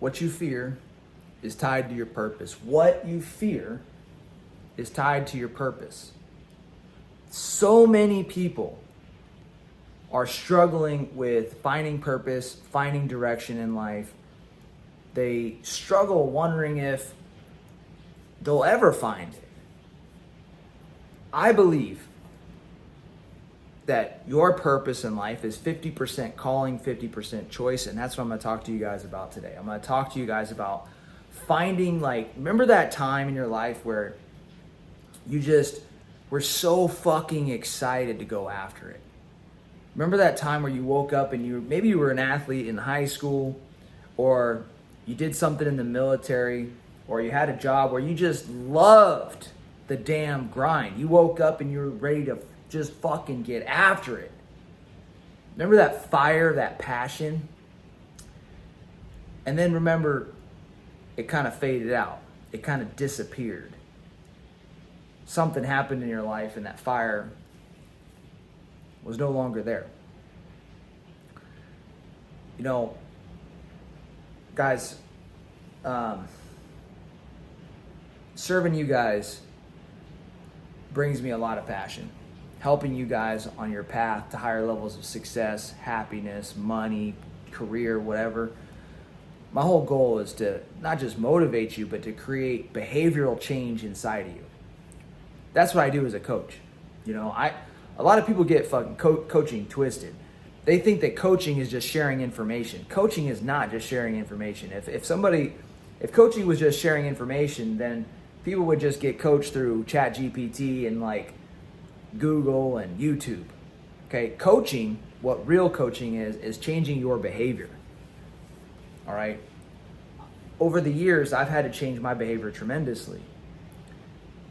What you fear is tied to your purpose. What you fear is tied to your purpose. So many people are struggling with finding purpose, finding direction in life. They struggle wondering if they'll ever find it. I believe that your purpose in life is 50% calling, 50% choice, and that's what I'm going to talk to you guys about today. I'm going to talk to you guys about finding, remember that time in your life where you just were so fucking excited to go after it? Remember that time where you woke up and maybe you were an athlete in high school, or you did something in the military, or you had a job where you just loved the damn grind. You woke up and you were ready to just fucking get after it. Remember that fire, that passion? And then remember, it kind of faded out. It kind of disappeared. Something happened in your life and that fire was no longer there. You know, guys, serving you guys brings me a lot of passion. Helping you guys on your path to higher levels of success, happiness, money, career, whatever. My whole goal is to not just motivate you, but to create behavioral change inside of you. That's what I do as a coach. You know, a lot of people get fucking coaching twisted. They think that coaching is just sharing information. Coaching is not just sharing information. If coaching was just sharing information, then people would just get coached through ChatGPT and Google and YouTube. Okay, coaching, what real coaching is changing your behavior. All right. Over the years, I've had to change my behavior tremendously.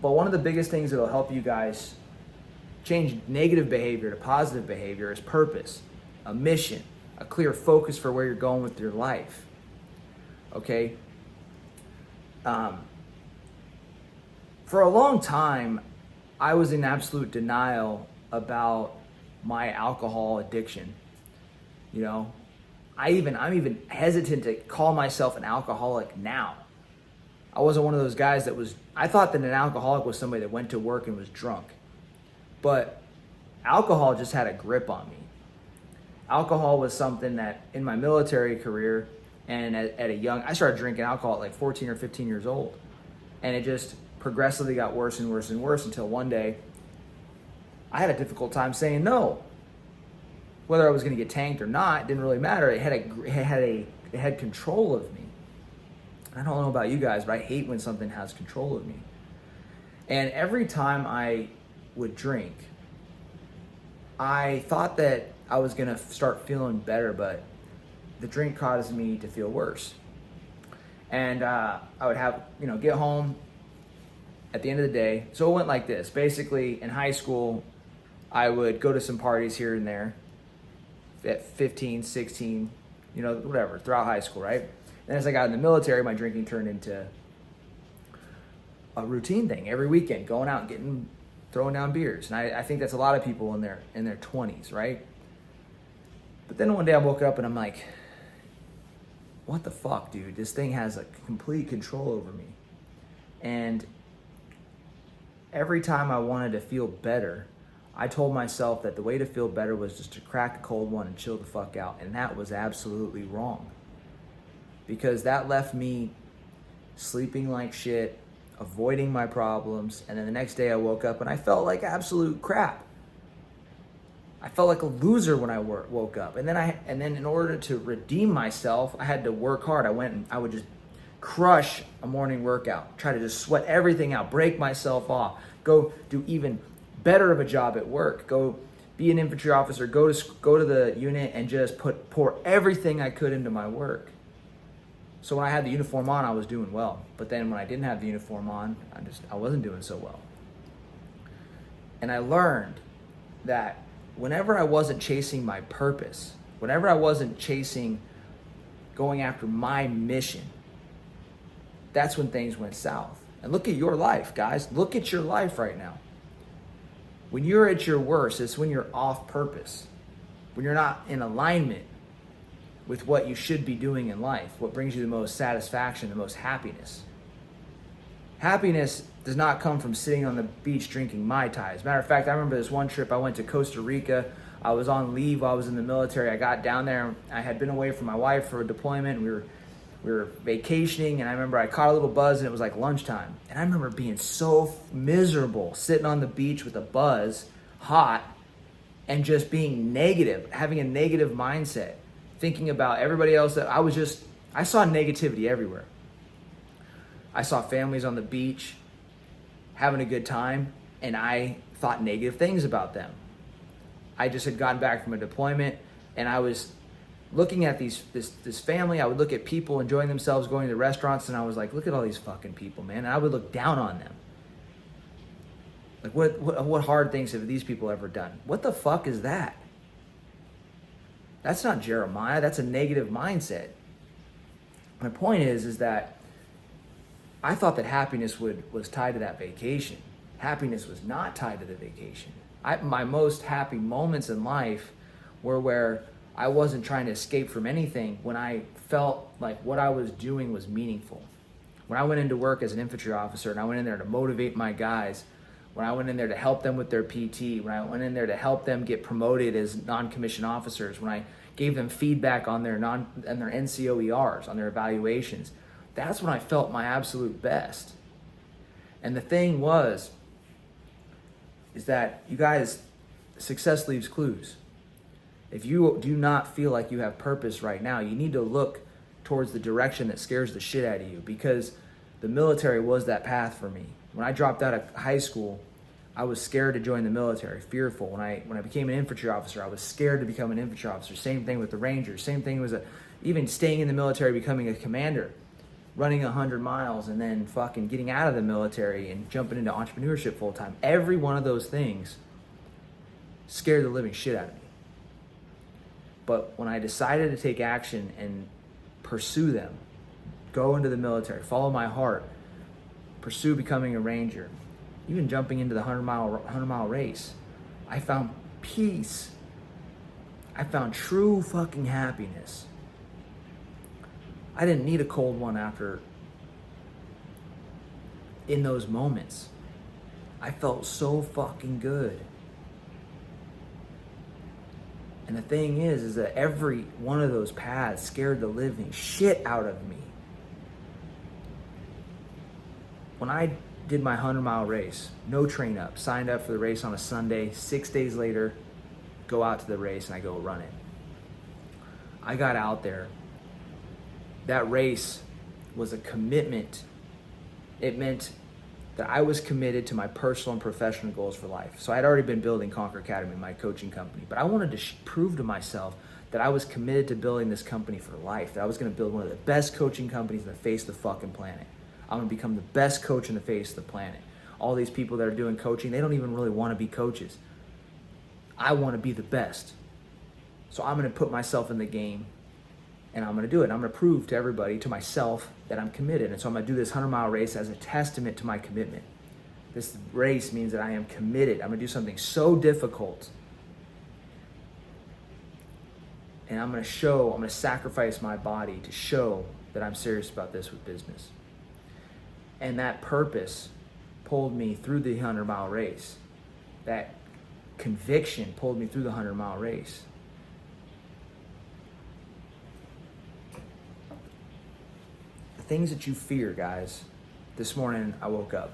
But one of the biggest things that will help you guys change negative behavior to positive behavior is purpose, a mission, a clear focus for where you're going with your life. Okay. For a long time, I was in absolute denial about my alcohol addiction. You know, I'm even hesitant to call myself an alcoholic now. I wasn't one of those guys I thought that an alcoholic was somebody that went to work and was drunk. But alcohol just had a grip on me. Alcohol was something that in my military career and I started drinking alcohol at 14 or 15 years old. And it just progressively got worse and worse and worse until one day I had a difficult time saying no. Whether I was going to get tanked or not, it didn't really matter. It had control of me. I don't know about you guys, but I hate when something has control of me. And every time I would drink, I thought that I was going to start feeling better, but the drink caused me to feel worse. And I would get home at the end of the day. So it went like this. Basically, in high school, I would go to some parties here and there at 15, 16, whatever, throughout high school, right? And as I got in the military, my drinking turned into a routine thing. Every weekend, going out and throwing down beers. And I think that's a lot of people in their 20s, right? But then one day I woke up and I'm like, what the fuck, dude? This thing has a complete control over me. And every time I wanted to feel better, I told myself that the way to feel better was just to crack a cold one and chill the fuck out. And that was absolutely wrong. Because that left me sleeping like shit, avoiding my problems, and then the next day I woke up and I felt like absolute crap. I felt like a loser when I woke up. And then in order to redeem myself, I had to work hard. I would just crush a morning workout, try to just sweat everything out, break myself off, go do even better of a job at work, go be an infantry officer, go to the unit and just pour everything I could into my work. So when I had the uniform on, I was doing well. But then when I didn't have the uniform on, I wasn't doing so well. And I learned that whenever I wasn't chasing my purpose, whenever I wasn't going after my mission, that's when things went south. And look at your life, guys. Look at your life right now. When you're at your worst, it's when you're off purpose, when you're not in alignment with what you should be doing in life, what brings you the most satisfaction, the most happiness. Happiness does not come from sitting on the beach drinking Mai Tais. As a matter of fact, I remember this one trip I went to Costa Rica. I was on leave while I was in the military. I got down there. I had been away from my wife for a deployment. We were vacationing, and I remember I caught a little buzz, and it was like lunchtime. And I remember being so miserable, sitting on the beach with a buzz, hot, and just being negative, having a negative mindset, thinking about everybody else. That I saw negativity everywhere. I saw families on the beach having a good time, and I thought negative things about them. I just had gotten back from a deployment, and I was looking at this family. I would look at people enjoying themselves, going to restaurants, and I was like, look at all these fucking people, man. And I would look down on them. Like, what hard things have these people ever done? What the fuck is that? That's not Jeremiah. That's a negative mindset. My point is that I thought that happiness was tied to that vacation. Happiness was not tied to the vacation. My most happy moments in life were where I wasn't trying to escape from anything, when I felt like what I was doing was meaningful. When I went into work as an infantry officer and I went in there to motivate my guys, when I went in there to help them with their PT, when I went in there to help them get promoted as non-commissioned officers, when I gave them feedback on their NCOERs, on their evaluations, that's when I felt my absolute best. And the thing is that, you guys, success leaves clues. If you do not feel like you have purpose right now, you need to look towards the direction that scares the shit out of you, because the military was that path for me. When I dropped out of high school, I was scared to join the military, fearful. When I became an infantry officer, I was scared to become an infantry officer. Same thing with the Rangers. Same thing was even staying in the military, becoming a commander, running 100 miles, and then fucking getting out of the military and jumping into entrepreneurship full time. Every one of those things scared the living shit out of me. But when I decided to take action and pursue them, go into the military, follow my heart, pursue becoming a Ranger, even jumping into the 100-mile race, I found peace. I found true fucking happiness. I didn't need a cold one in those moments. I felt so fucking good. And the thing is that every one of those paths scared the living shit out of me. When I did my 100-mile race, no train up, signed up for the race on a Sunday, 6 days later, go out to the race and I go run it. I got out there. That race was a commitment. It meant that I was committed to my personal and professional goals for life. So I'd already been building Conquer Academy, my coaching company, but I wanted to prove to myself that I was committed to building this company for life, that I was going to build one of the best coaching companies on the face of the fucking planet. I'm going to become the best coach on the face of the planet. All these people that are doing coaching, they don't even really want to be coaches. I want to be the best. So I'm going to put myself in the game, and I'm going to do it. I'm going to prove to everybody, to myself, that I'm committed. And so I'm going to do this 100-mile race as a testament to my commitment. This race means that I am committed. I'm going to do something so difficult. And I'm going to sacrifice my body to show that I'm serious about this with business. And that purpose pulled me through the 100-mile race. That conviction pulled me through the 100-mile race. Things that you fear, guys. This morning I woke up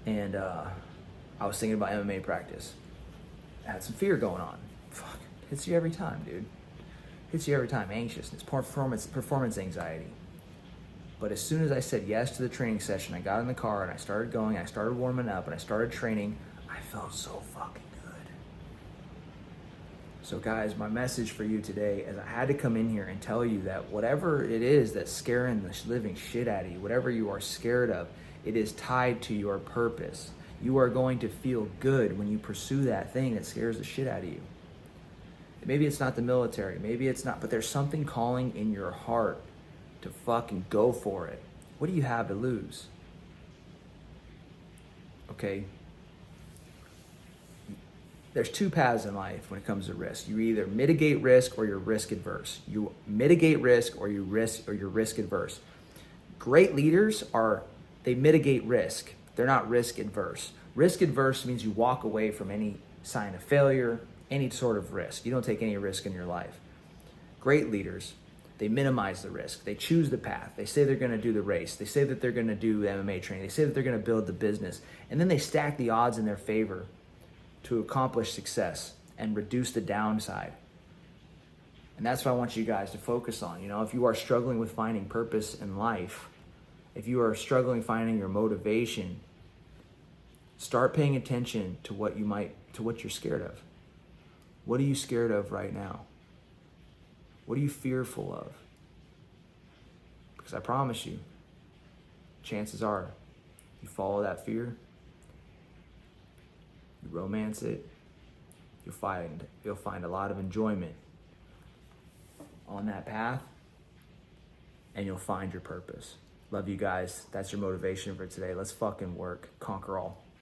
and I was thinking about MMA practice. I had some fear going on. Fuck, hits you every time, dude. Hits you every time. Anxiousness, performance anxiety. But as soon as I said yes to the training session, I got in the car and I started going, I started warming up and I started training, I felt so fucking good. So guys, my message for you today is I had to come in here and tell you that whatever it is that's scaring the living shit out of you, whatever you are scared of, it is tied to your purpose. You are going to feel good when you pursue that thing that scares the shit out of you. Maybe it's not the military, maybe it's not, but there's something calling in your heart to fucking go for it. What do you have to lose? Okay? there's two paths in life when it comes to risk. You either mitigate risk or you're risk adverse. You mitigate risk or you're risk adverse. Great leaders they mitigate risk. They're not risk adverse. Risk adverse means you walk away from any sign of failure, any sort of risk. You don't take any risk in your life. Great leaders, they minimize the risk. They choose the path. They say they're going to do the race. They say that they're going to do MMA training. They say that they're going to build the business. And then they stack the odds in their favor to accomplish success and reduce the downside. And that's what I want you guys to focus on. If you are struggling with finding purpose in life, if you are struggling finding your motivation, start paying attention to what you're scared of. What are you scared of right now? What are you fearful of? Because I promise you, chances are, you follow that fear, you romance it, you'll find a lot of enjoyment on that path, and you'll find your purpose. Love you guys. That's your motivation for today. Let's fucking work. Conquer all.